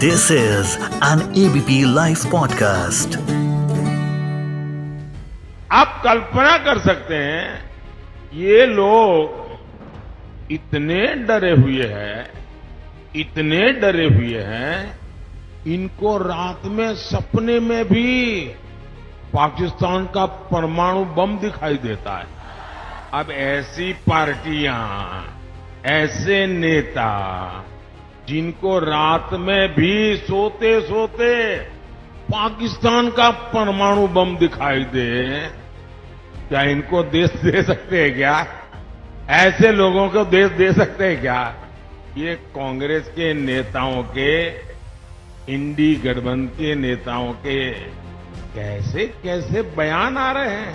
This is an ABP Life podcast. आप कल्पना कर सकते हैं, ये लोग इतने डरे हुए हैं, इनको रात में सपने में भी पाकिस्तान का परमाणु बम दिखाई देता है। अब ऐसी पार्टियां, ऐसे नेता जिनको रात में भी सोते सोते पाकिस्तान का परमाणु बम दिखाई दे, क्या इनको देश दे सकते हैं क्या? ऐसे लोगों को देश दे सकते हैं क्या? ये कांग्रेस के नेताओं के, इंडी गठबंधन के नेताओं के कैसे कैसे बयान आ रहे हैं।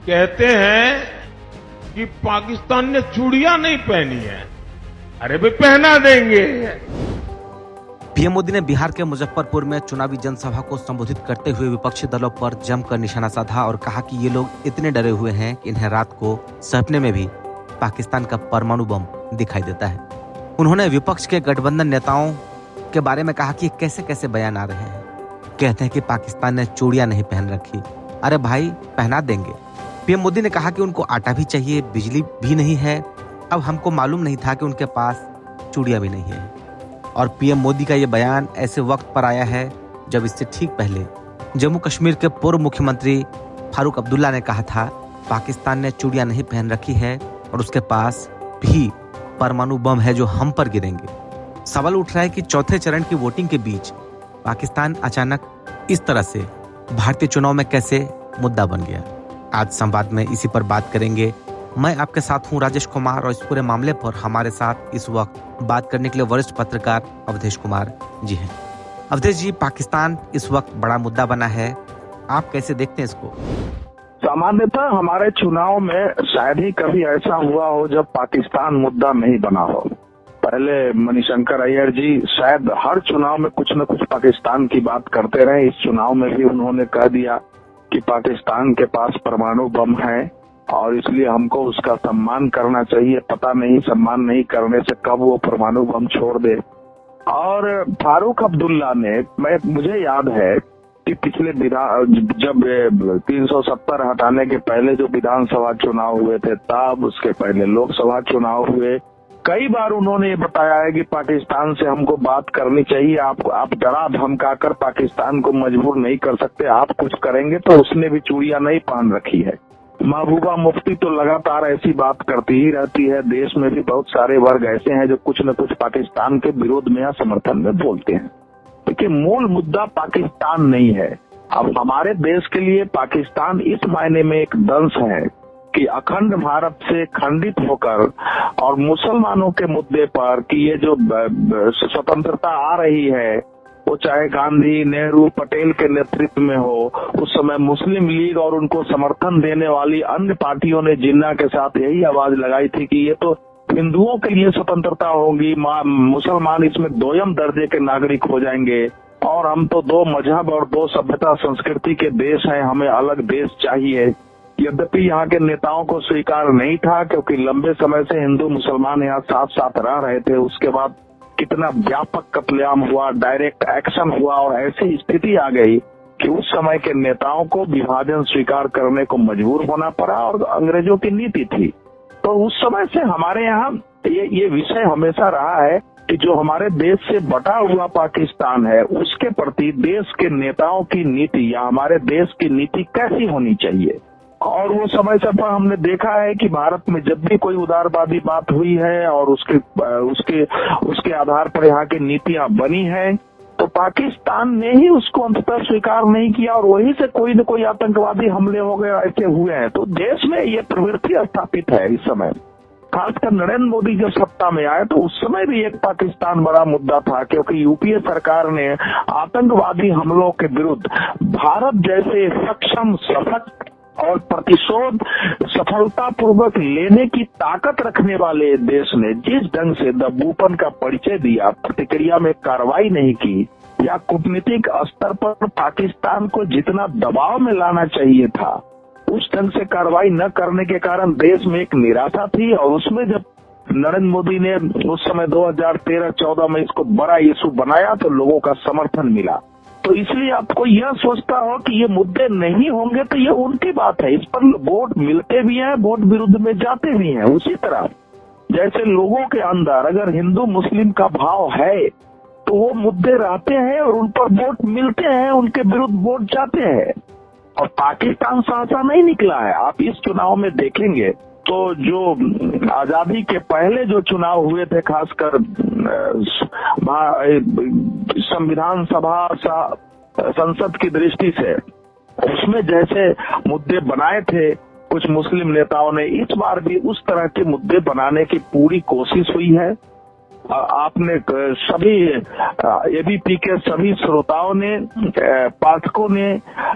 कहते हैं कि पाकिस्तान ने चूड़ियां नहीं पहनी है। अरे भाई, पहना देंगे। पीएम मोदी ने बिहार के मुजफ्फरपुर में चुनावी जनसभा को संबोधित करते हुए विपक्षी दलों पर जमकर निशाना साधा और कहा कि ये लोग इतने डरे हुए हैं कि इन्हें रात को सपने में भी पाकिस्तान का परमाणु बम दिखाई देता है। उन्होंने विपक्ष के गठबंधन नेताओं के बारे में कहा कि कैसे कैसे बयान आ रहे हैं। कहते हैं कि पाकिस्तान ने चूड़ियां नहीं पहन रखी। अरे भाई, पहना देंगे। पीएम मोदी ने कहा कि उनको आटा भी चाहिए, बिजली भी नहीं है। अब हमको मालूम नहीं था कि उनके पास चूड़ियां भी नहीं है। और पीएम मोदी का ये बयान ऐसे वक्त पर आया है जब इससे ठीक पहले जम्मू कश्मीर के पूर्व मुख्यमंत्री फारूक अब्दुल्ला ने कहा था पाकिस्तान ने चूड़ियां नहीं पहन रखी है और उसके पास भी परमाणु बम है जो हम पर गिरेंगे। सवाल उठ रहा है कि चौथे चरण की वोटिंग के बीच पाकिस्तान अचानक इस तरह से भारतीय चुनाव में कैसे मुद्दा बन गया। आज संवाद में इसी पर बात करेंगे। मैं आपके साथ हूं राजेश कुमार और इस पूरे मामले पर हमारे साथ इस वक्त बात करने के लिए वरिष्ठ पत्रकार अवधेश कुमार जी हैं। अवधेश जी, पाकिस्तान इस वक्त बड़ा मुद्दा बना है, आप कैसे देखते हैं इसको? सामान्यतः हमारे चुनाव में शायद ही कभी ऐसा हुआ हो जब पाकिस्तान मुद्दा नहीं बना हो। पहले मणिशंकर अय्यर जी शायद हर चुनाव में कुछ न कुछ पाकिस्तान की बात करते रहे। इस चुनाव में भी उन्होंने कह दिया कि पाकिस्तान के पास परमाणु बम है और इसलिए हमको उसका सम्मान करना चाहिए। पता नहीं सम्मान नहीं करने से कब वो परमाणु बम छोड़ दे। और फारूक अब्दुल्ला ने, मुझे याद है कि पिछले जब 370 हटाने के पहले जो विधानसभा चुनाव हुए थे, तब उसके पहले लोकसभा चुनाव हुए, कई बार उन्होंने ये बताया है कि पाकिस्तान से हमको बात करनी चाहिए। आप डरा धमकाकर पाकिस्तान को मजबूर नहीं कर सकते, आप कुछ करेंगे। तो उसने भी चूड़ियां नहीं पहन रखी है। महबूबा मुफ्ती तो लगातार ऐसी बात करती ही रहती है। देश में भी बहुत सारे वर्ग ऐसे हैं जो कुछ न कुछ पाकिस्तान के विरोध में या समर्थन में बोलते हैं। देखिए, मूल मुद्दा पाकिस्तान नहीं है। अब हमारे देश के लिए पाकिस्तान इस मायने में एक दंश है कि अखंड भारत से खंडित होकर और मुसलमानों के मुद्दे पर कि ये जो स्वतंत्रता आ रही है, वो चाहे गांधी, नेहरू, पटेल के नेतृत्व में हो, उस समय मुस्लिम लीग और उनको समर्थन देने वाली अन्य पार्टियों ने जिन्ना के साथ यही आवाज लगाई थी कि ये तो हिंदुओं के लिए स्वतंत्रता होगी, मुसलमान इसमें दोयम दर्जे के नागरिक हो जाएंगे और हम तो दो मजहब और दो सभ्यता संस्कृति के देश हैं, हमें अलग देश चाहिए। यद्यपि यहाँ के नेताओं को स्वीकार नहीं था, क्योंकि लंबे समय से हिंदू मुसलमान यहाँ साथ साथ रह रहे थे। उसके बाद कितना व्यापक कत्लेआम हुआ, डायरेक्ट एक्शन हुआ और ऐसी स्थिति आ गई कि उस समय के नेताओं को विभाजन स्वीकार करने को मजबूर होना पड़ा और अंग्रेजों की नीति थी। तो उस समय से हमारे यहाँ ये विषय हमेशा रहा है कि जो हमारे देश से बटा हुआ पाकिस्तान है, उसके प्रति देश के नेताओं की नीति या हमारे देश की नीति कैसी होनी चाहिए। और वो समय से पर हमने देखा है कि भारत में जब भी कोई उदारवादी बात हुई है और उसके आधार पर यहाँ की नीतियां बनी हैं, तो पाकिस्तान ने ही उसको अंततः स्वीकार नहीं किया और वहीं से कोई न कोई आतंकवादी हमले हो गए, ऐसे हुए हैं। तो देश में ये प्रवृत्ति स्थापित है इस समय। खासकर नरेंद्र मोदी जब सत्ता में आए तो उस समय भी एक पाकिस्तान बड़ा मुद्दा था, क्योंकि यूपीए सरकार ने आतंकवादी हमलों के विरुद्ध भारत जैसे सक्षम, सशक्त और प्रतिशोध सफलतापूर्वक लेने की ताकत रखने वाले देश ने जिस ढंग से दबूपन का परिचय दिया, प्रतिक्रिया में कार्रवाई नहीं की या कूटनीतिक स्तर पर पाकिस्तान को जितना दबाव में लाना चाहिए था, उस ढंग से कार्रवाई न करने के कारण देश में एक निराशा थी। और उसमें जब नरेंद्र मोदी ने उस समय 2013-14 में इसको बड़ा इशू बनाया तो लोगों का समर्थन मिला। तो इसलिए आपको यह सोचता हो कि ये मुद्दे नहीं होंगे तो ये उनकी बात है। इस पर वोट मिलते भी हैं, वोट विरुद्ध में जाते भी हैं। उसी तरह जैसे लोगों के अंदर अगर हिंदू मुस्लिम का भाव है तो वो मुद्दे रहते हैं और उन पर वोट मिलते हैं, उनके विरुद्ध वोट जाते हैं। और पाकिस्तान सहसा नहीं निकला है। आप इस चुनाव में देखेंगे तो जो आजादी के पहले जो चुनाव हुए थे, खासकर संविधान सभा संसद की दृष्टि से, उसमें जैसे मुद्दे बनाए थे कुछ मुस्लिम नेताओं ने, इस बार भी उस तरह के मुद्दे बनाने की पूरी कोशिश हुई है। आपने सभी एबीपी के सभी श्रोताओं ने, पाठकों ने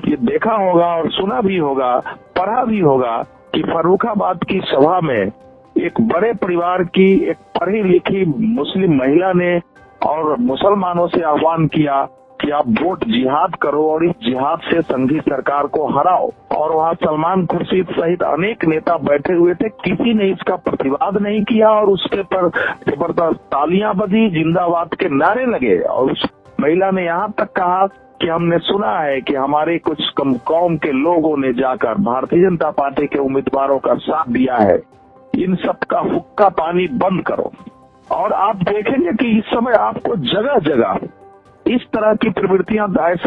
ये देखा होगा और सुना भी होगा, पढ़ा भी होगा कि फर्रुखाबाद की सभा में एक बड़े परिवार की एक पढ़ी लिखी मुस्लिम महिला ने और मुसलमानों से आह्वान किया कि आप वोट जिहाद करो और इस जिहाद से संघी सरकार को हराओ। और वहाँ सलमान खुर्शीद सहित अनेक नेता बैठे हुए थे, किसी ने इसका प्रतिवाद नहीं किया और उसके पर जबरदस्त तालियां बजी, जिंदाबाद के नारे लगे। और उस महिला ने यहाँ तक कहा कि हमने सुना है कि हमारे कुछ कौम के लोगों ने जाकर भारतीय जनता पार्टी के उम्मीदवारों का साथ दिया है, इन सब का हुक्का पानी बंद करो। और आप देखेंगे कि इस समय आपको जगह जगह इस तरह की प्रवृत्तियां,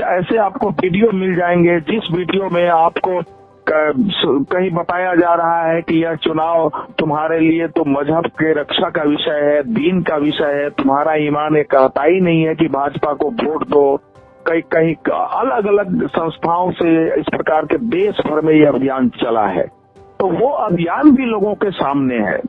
ऐसे आपको वीडियो मिल जाएंगे जिस वीडियो में आपको कहीं बताया जा रहा है कि यह चुनाव तुम्हारे लिए तो मजहब के रक्षा का विषय है, दीन का विषय है, तुम्हारा ईमान ये कहता ही नहीं है कि भाजपा को वोट दो। कहीं अलग अलग संस्थाओं से इस प्रकार के देश भर में यह अभियान चला है। तो वो अभियान भी लोगों के सामने है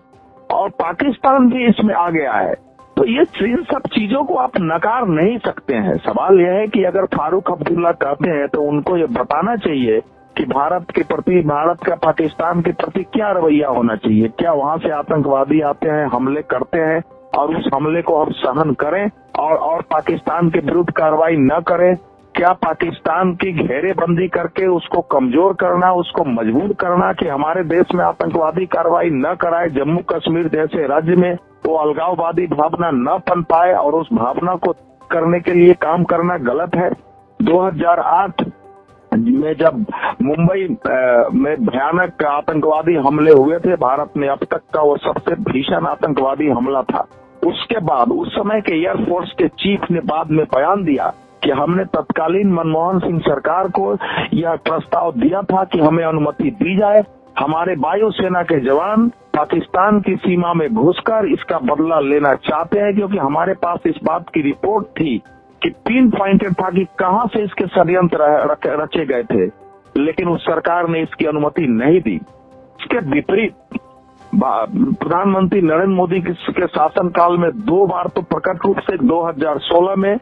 और पाकिस्तान भी इसमें आ गया है। तो ये इन सब चीजों को आप नकार नहीं सकते हैं। सवाल यह है कि अगर फारूक अब्दुल्ला कहते हैं तो उनको ये बताना चाहिए कि भारत के प्रति, भारत का पाकिस्तान के प्रति क्या रवैया होना चाहिए। क्या वहां से आतंकवादी आते हैं, हमले करते हैं और उस हमले को हम सहन करें और पाकिस्तान के विरुद्ध कार्रवाई न करें? क्या पाकिस्तान की घेरेबंदी करके उसको कमजोर करना, उसको मजबूर करना कि हमारे देश में आतंकवादी कार्रवाई न कराए, जम्मू कश्मीर जैसे राज्य में वो अलगाववादी भावना न पन पाए और उस भावना को करने के लिए काम करना गलत है। 2008 में जब मुंबई में भयानक आतंकवादी हमले हुए थे, भारत में अब तक का वो सबसे भीषण आतंकवादी हमला था। उसके बाद उस समय के एयरफोर्स के चीफ ने बाद में बयान दिया कि हमने तत्कालीन मनमोहन सिंह सरकार को यह प्रस्ताव दिया था कि हमें अनुमति दी जाए, हमारे वायुसेना के जवान पाकिस्तान की सीमा में घुसकर इसका बदला लेना चाहते हैं, क्योंकि हमारे पास इस बात की रिपोर्ट थी कि पिन पॉइंटेड था कि कहां से इसके षड्यंत्र रचे गए थे, लेकिन उस सरकार ने इसकी अनुमति नहीं दी। इसके विपरीत प्रधानमंत्री नरेंद्र मोदी के शासनकाल में 2 बार तो प्रकट रूप से 2016 में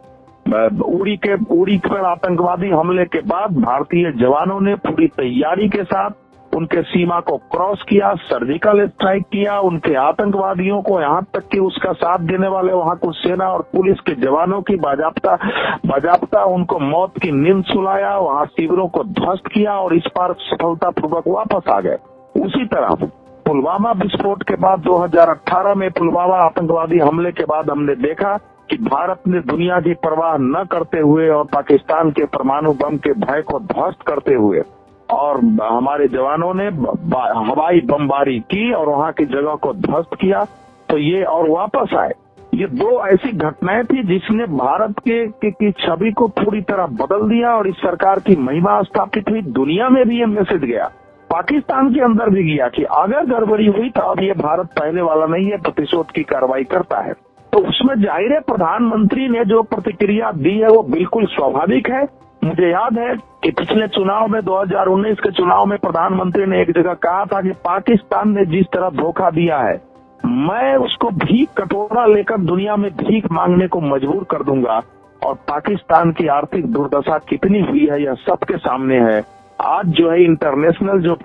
उड़ी पर आतंकवादी हमले के बाद भारतीय जवानों ने पूरी तैयारी के साथ उनके सीमा को क्रॉस किया, सर्जिकल स्ट्राइक किया, उनके आतंकवादियों को, यहाँ तक कि उसका साथ देने वाले वहाँ कुछ सेना और पुलिस के जवानों की बाजाबता उनको मौत की नींद सुलाया, वहाँ शिविरों को ध्वस्त किया और इस बार सफलतापूर्वक वापस आ गए। उसी तरह पुलवामा विस्फोट के बाद 2018 में पुलवामा आतंकवादी हमले के बाद हमने देखा कि भारत ने दुनिया की परवाह न करते हुए और पाकिस्तान के परमाणु बम के भय को ध्वस्त करते हुए और हमारे जवानों ने हवाई बमबारी की और वहाँ की जगह को ध्वस्त किया, तो ये और वापस आए। ये 2 ऐसी घटनाएं थी जिसने भारत की छवि को पूरी तरह बदल दिया और इस सरकार की महिमा स्थापित हुई। दुनिया में भी ये मैसेज गया, पाकिस्तान के अंदर भी गया कि अगर गड़बड़ी हुई तो अब ये भारत पहले वाला नहीं है, प्रतिशोध की कार्रवाई करता है। तो उसमें जाहिर है प्रधानमंत्री ने जो प्रतिक्रिया दी है वो बिल्कुल स्वाभाविक है। मुझे याद है कि पिछले चुनाव में 2019 के चुनाव में प्रधानमंत्री ने एक जगह कहा था कि पाकिस्तान ने जिस तरह धोखा दिया है, मैं उसको भीख कटोरा लेकर दुनिया में भीख मांगने को मजबूर कर दूंगा। और पाकिस्तान की आर्थिक दुर्दशा कितनी हुई है यह सबके सामने है। आज जो है इंटरनेशनल जो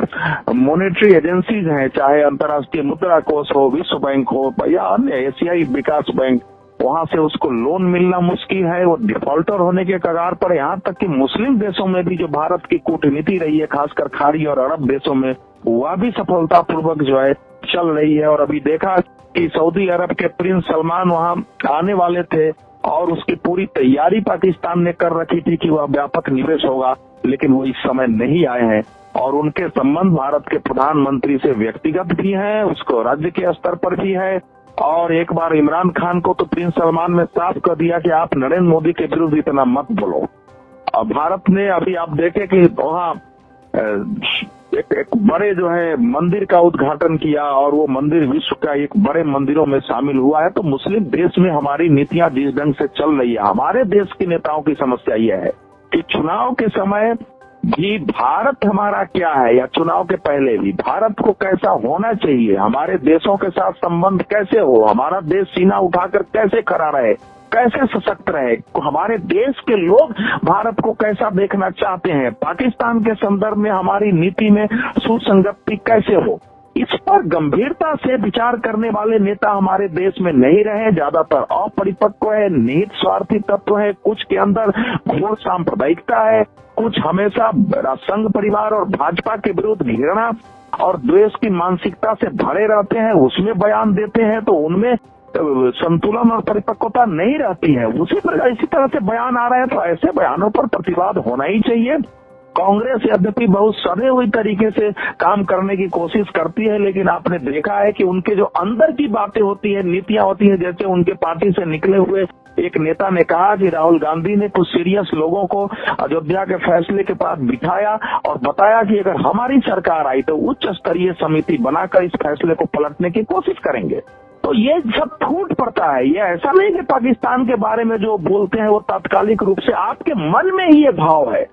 मॉनेटरी एजेंसीज हैं, चाहे अंतर्राष्ट्रीय मुद्रा कोष हो, विश्व बैंक हो या अन्य एशियाई विकास बैंक, वहां से उसको लोन मिलना मुश्किल है, वो डिफॉल्टर होने के कगार पर। यहाँ तक कि मुस्लिम देशों में भी जो भारत की कूटनीति रही है, खासकर खाड़ी और अरब देशों में, वह भी सफलतापूर्वक जो है चल रही है। और अभी देखा कि सऊदी अरब के प्रिंस सलमान वहां आने वाले थे और उसकी पूरी तैयारी पाकिस्तान ने कर रखी थी कि वह व्यापक निवेश होगा, लेकिन वो इस समय नहीं आए हैं। और उनके संबंध भारत के प्रधानमंत्री से व्यक्तिगत भी हैं, उसको राज्य के स्तर पर भी है। और एक बार इमरान खान को तो प्रिंस सलमान ने साफ कर दिया कि आप नरेंद्र मोदी के विरुद्ध इतना मत बोलो। और भारत ने अभी आप देखे कि वहाँ एक बड़े जो है मंदिर का उद्घाटन किया और वो मंदिर विश्व का एक बड़े मंदिरों में शामिल हुआ है। तो मुस्लिम देश में हमारी नीतियां जिस ढंग से चल रही है, हमारे देश के नेताओं की समस्या यह है कि चुनाव के समय भी भारत हमारा क्या है, या चुनाव के पहले भी भारत को कैसा होना चाहिए, हमारे देशों के साथ संबंध कैसे हो, हमारा देश सीना उठाकर कैसे खड़ा रहे, कैसे सशक्त रहे, हमारे देश के लोग भारत को कैसा देखना चाहते हैं, पाकिस्तान के संदर्भ में हमारी नीति में सुसंगति कैसे हो, इस पर गंभीरता से विचार करने वाले नेता हमारे देश में नहीं रहे। ज्यादातर अपरिपक्व है, निहित स्वार्थी तत्व है, कुछ के अंदर घोर सांप्रदायिकता है, कुछ हमेशा संघ परिवार और भाजपा के विरुद्ध घृणा और द्वेष की मानसिकता से भरे रहते हैं, उसमें बयान देते हैं तो उनमें संतुलन और परिपक्वता नहीं रहती है। इसी तरह से बयान आ रहे हैं, तो ऐसे बयानों पर प्रतिवाद होना ही चाहिए। कांग्रेस यद्यपि बहुत सधे हुई तरीके से काम करने की कोशिश करती है, लेकिन आपने देखा है कि उनके जो अंदर की बातें होती है, नीतियां होती है, जैसे उनके पार्टी से निकले हुए एक नेता ने कहा कि राहुल गांधी ने कुछ सीरियस लोगों को अयोध्या के फैसले के बाद बिठाया और बताया कि अगर हमारी सरकार आई तो उच्च स्तरीय समिति बनाकर इस फैसले को पलटने की कोशिश करेंगे। तो ये सब फूट पड़ता है। ये ऐसा नहीं कि पाकिस्तान के बारे में जो बोलते हैं वो तात्कालिक रूप से आपके मन में ही ये भाव है।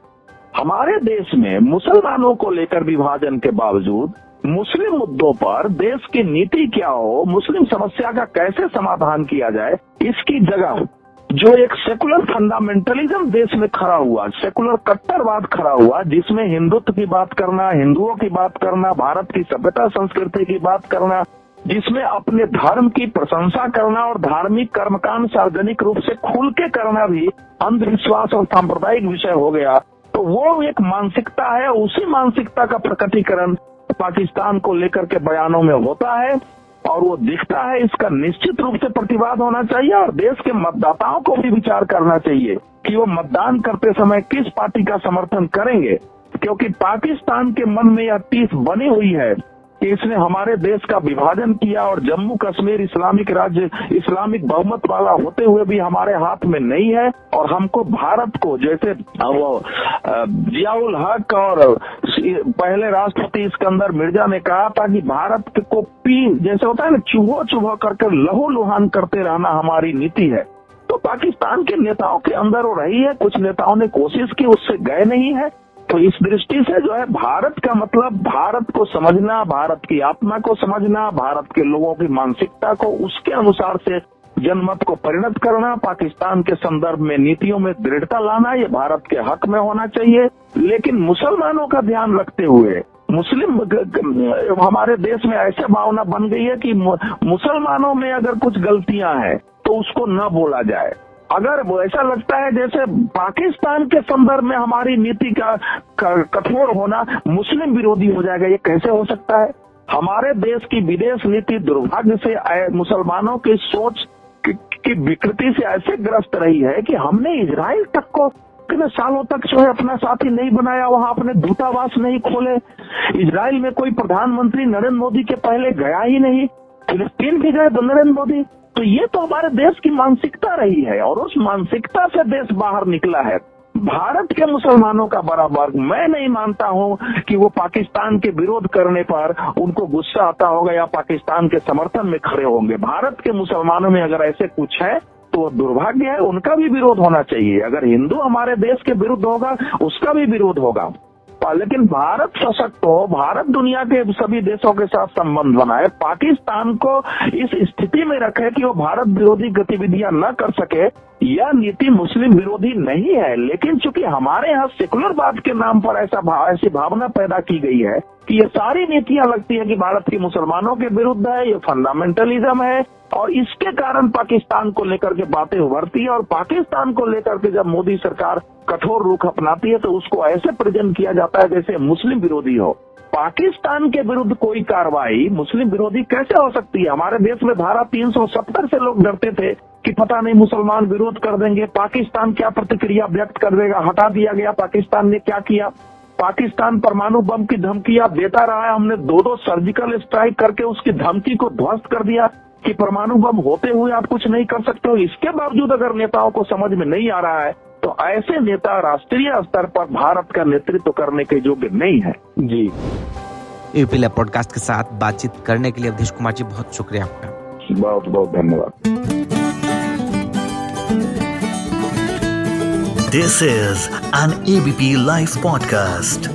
हमारे देश में मुसलमानों को लेकर विभाजन के बावजूद मुस्लिम मुद्दों पर देश की नीति क्या हो, मुस्लिम समस्या का कैसे समाधान किया जाए, इसकी जगह जो एक सेकुलर फंडामेंटलिज्म देश में खड़ा हुआ, सेकुलर कट्टरवाद खड़ा हुआ, जिसमें हिंदुत्व की बात करना, हिंदुओं की बात करना, भारत की सभ्यता संस्कृति की बात करना, जिसमें अपने धर्म की प्रशंसा करना और धार्मिक कर्मकांड सार्वजनिक रूप से खुल के करना भी अंधविश्वास और सांप्रदायिक विषय हो गया। तो वो एक मानसिकता है, उसी मानसिकता का प्रकटीकरण पाकिस्तान को लेकर के बयानों में होता है और वो दिखता है। इसका निश्चित रूप से प्रतिवाद होना चाहिए और देश के मतदाताओं को भी विचार करना चाहिए कि वो मतदान करते समय किस पार्टी का समर्थन करेंगे, क्योंकि पाकिस्तान के मन में यह टीस बनी हुई है कि इसने हमारे देश का विभाजन किया और जम्मू कश्मीर इस्लामिक राज्य, इस्लामिक बहुमत वाला होते हुए भी हमारे हाथ में नहीं है। और हमको भारत को, जैसे वो जियाउल हक और पहले राष्ट्रपति सिकंदर मिर्जा ने कहा था कि भारत को जैसे होता है ना, चूहो चूहो करके लहू लुहान करते रहना हमारी नीति है। तो पाकिस्तान के नेताओं के अंदर वो रही है, कुछ नेताओं ने कोशिश की, उससे गए नहीं है। तो इस दृष्टि से जो है भारत का मतलब भारत को समझना, भारत की आत्मा को समझना, भारत के लोगों की मानसिकता को उसके अनुसार से जनमत को परिणत करना, पाकिस्तान के संदर्भ में नीतियों में दृढ़ता लाना, ये भारत के हक में होना चाहिए। लेकिन मुसलमानों का ध्यान रखते हुए मुस्लिम हमारे देश में ऐसे भावना बन गई है कि मुसलमानों में अगर कुछ गलतियां हैं तो उसको न बोला जाए। अगर वो ऐसा लगता है जैसे पाकिस्तान के संदर्भ में हमारी नीति का कठोर होना मुस्लिम विरोधी हो जाएगा, ये कैसे हो सकता है? हमारे देश की विदेश नीति दुर्भाग्य से मुसलमानों की सोच की विकृति से ऐसे ग्रस्त रही है कि हमने इजराइल तक को कितने सालों तक जो है अपना साथी नहीं बनाया, वहां अपने दूतावास नहीं खोले। इजराइल में कोई प्रधानमंत्री नरेंद्र मोदी के पहले गया ही नहीं, फिलिस्तीन भी गए नरेंद्र मोदी। तो ये तो हमारे देश की मानसिकता रही है और उस मानसिकता से देश बाहर निकला है। भारत के मुसलमानों का बड़ा वर्ग, मैं नहीं मानता हूं कि वो पाकिस्तान के विरोध करने पर उनको गुस्सा आता होगा या पाकिस्तान के समर्थन में खड़े होंगे। भारत के मुसलमानों में अगर ऐसे कुछ है तो वो दुर्भाग्य है, उनका भी विरोध होना चाहिए। अगर हिंदू हमारे देश के विरुद्ध होगा उसका भी विरोध होगा। लेकिन भारत सशक्त हो, भारत दुनिया के सभी देशों के साथ संबंध बनाए, पाकिस्तान को इस स्थिति में रखे कि वो भारत विरोधी गतिविधियां न कर सके, यह नीति मुस्लिम विरोधी नहीं है, लेकिन चूंकि हमारे यहाँ सेकुलरवाद के नाम पर ऐसी भावना पैदा की गई है कि ये सारी नीतियां लगती है कि भारत के मुसलमानों के विरुद्ध है, ये फंडामेंटलिज्म है, और इसके कारण पाकिस्तान को लेकर के बातें उभरती है। और पाकिस्तान को लेकर के जब मोदी सरकार कठोर रुख अपनाती है तो उसको ऐसे प्रेजेंट किया जाता है जैसे मुस्लिम विरोधी हो। पाकिस्तान के विरुद्ध कोई कार्रवाई मुस्लिम विरोधी कैसे हो सकती है? हमारे देश में धारा 370 से लोग डरते थे कि पता नहीं मुसलमान विरोध कर देंगे, पाकिस्तान क्या प्रतिक्रिया व्यक्त कर देगा। हटा दिया गया। पाकिस्तान ने क्या किया? पाकिस्तान परमाणु बम की धमकियां देता रहा है। हमने 2 सर्जिकल स्ट्राइक करके उसकी धमकी को ध्वस्त कर दिया कि परमाणु बम होते हुए आप कुछ नहीं कर सकते हो। इसके बावजूद अगर नेताओं को समझ में नहीं आ रहा है तो ऐसे नेता राष्ट्रीय स्तर पर भारत का नेतृत्व करने के योग्य नहीं है। जी, यूपी लैब पॉडकास्ट के साथ बातचीत करने के लिए अवधेश कुमार जी बहुत शुक्रिया आपका। बहुत बहुत धन्यवाद। This is an ABP Life podcast.